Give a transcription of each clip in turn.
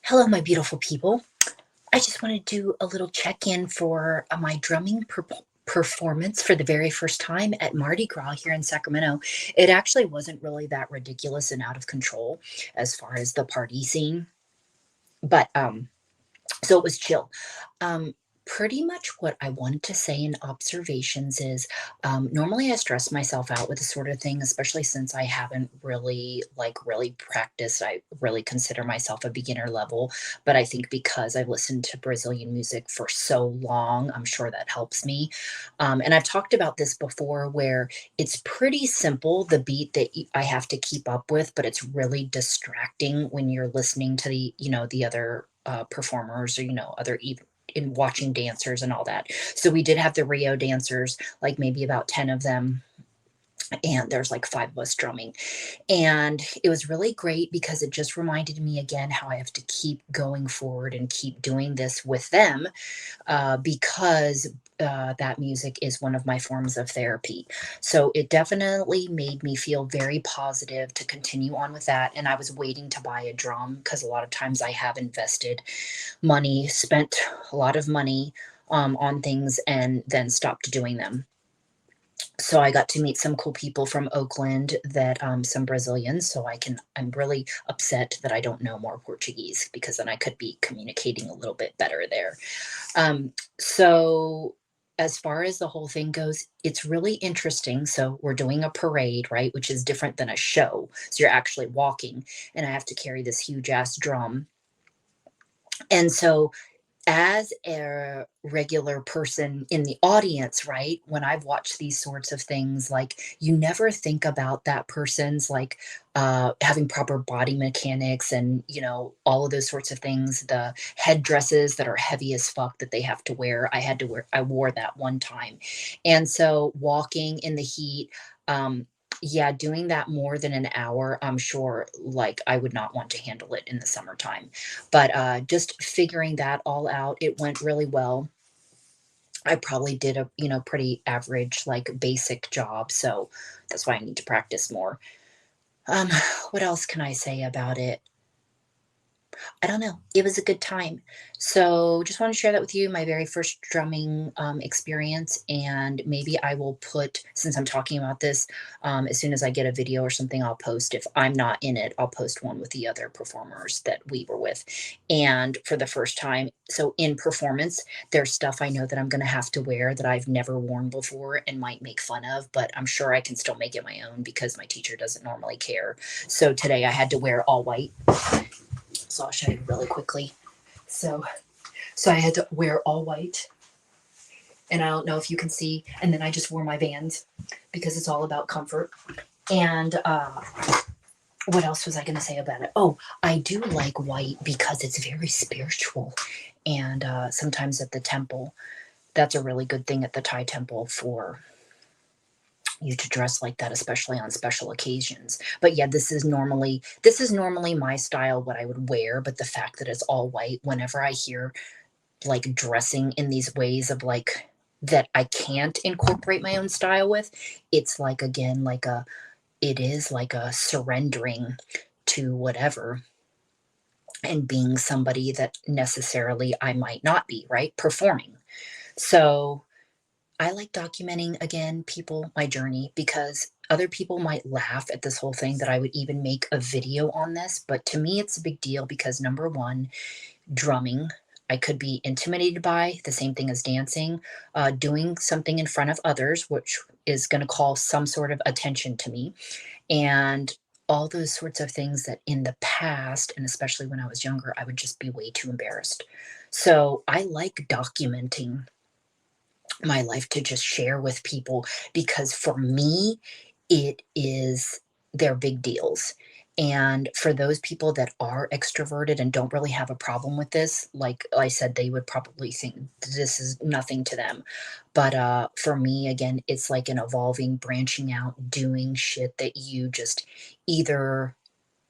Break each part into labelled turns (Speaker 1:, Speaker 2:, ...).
Speaker 1: Hello, my beautiful people. I just want to do a little check in for my drumming performance for the very first time at Mardi Gras here in Sacramento. It actually wasn't really that ridiculous and out of control as far as the party scene, but so it was chill. Um, Pretty much what I wanted to say in observations is normally I stress myself out with this sort of thing, especially since I haven't really practiced. I really consider myself a beginner level, but I think because I've listened to Brazilian music for so long, I'm sure that helps me. And I've talked about this before where it's pretty simple, the beat that I have to keep up with, but it's really distracting when you're listening to the other performers or other in watching dancers and all that. So we did have the Rio dancers, like maybe about 10 of them, and there's like 5 of us drumming. And it was really great because it just reminded me again how I have to keep going forward and keep doing this with them, because that music is one of my forms of therapy. So it definitely made me feel very positive to continue on with that. And I was waiting to buy a drum because a lot of times I have invested money, spent a lot of money on things, and then stopped doing them. So I got to meet some cool people from Oakland, that some Brazilians. So I'm really upset that I don't know more Portuguese because then I could be communicating a little bit better there. So as far as the whole thing goes, it's really interesting. So we're doing a parade, right? Which is different than a show. So you're actually walking, and I have to carry this huge ass drum. And so as a regular person in the audience, right, when I've watched these sorts of things, like, you never think about that person's, like, having proper body mechanics and, all of those sorts of things, the headdresses that are heavy as fuck that they have to wear. I wore that one time. And so walking in the heat, yeah, doing that more than an hour, I'm sure, like, I would not want to handle it in the summertime. But, just figuring that all out, it went really well. I probably did a, pretty average, like, basic job, so that's why I need to practice more. Um, what else can I say about it? I don't know. It was a good time. So just want to share that with you, my very first drumming experience. And maybe I will put, since I'm talking about this, as soon as I get a video or something, I'll post. If I'm not in it, I'll post one with the other performers that we were with. And for the first time, so in performance, there's stuff I know that I'm going to have to wear that I've never worn before and might make fun of, but I'm sure I can still make it my own because my teacher doesn't normally care. So today I had to wear all white, so I'll show you really quickly. So, so I had to wear all white, and I don't know if you can see. And then I just wore my Vans because it's all about comfort. And what else was I going to say about it? Oh, I do like white because it's very spiritual. And sometimes at the temple, that's a really good thing at the Thai temple for you to dress like that, especially on special occasions. But yeah, this is normally my style, what I would wear. But the fact that it's all white, whenever I hear like dressing in these ways of like that I can't incorporate my own style with, it's like again it is like a surrendering to whatever and being somebody that necessarily I might not be, right? Performing. So I like documenting again people, my journey, because other people might laugh at this whole thing that I would even make a video on this, but to me it's a big deal because number one, drumming, I could be intimidated by, the same thing as dancing, doing something in front of others, which is going to call some sort of attention to me, and all those sorts of things that in the past, and especially when I was younger, I would just be way too embarrassed. So I like documenting my life to just share with people because for me, it is they're big deals. And for those people that are extroverted and don't really have a problem with this, like I said, they would probably think this is nothing to them. But for me, again, it's like an evolving, branching out, doing shit that you just either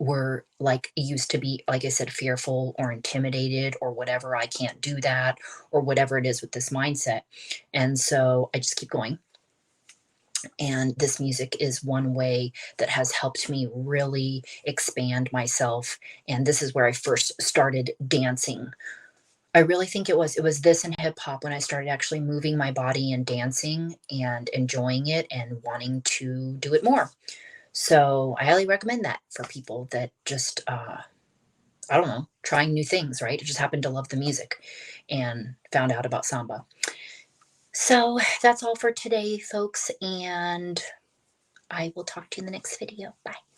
Speaker 1: were like used to be, like I said, fearful or intimidated or whatever. I can't do that or whatever it is with this mindset. And so I just keep going. And this music is one way that has helped me really expand myself. And this is where I first started dancing. I really think it was this and hip hop when I started actually moving my body and dancing and enjoying it and wanting to do it more. So I highly recommend that for people that just I don't know, trying new things, right? I just happened to love the music and found out about samba. So that's all for today, folks, and I will talk to you in the next video. Bye.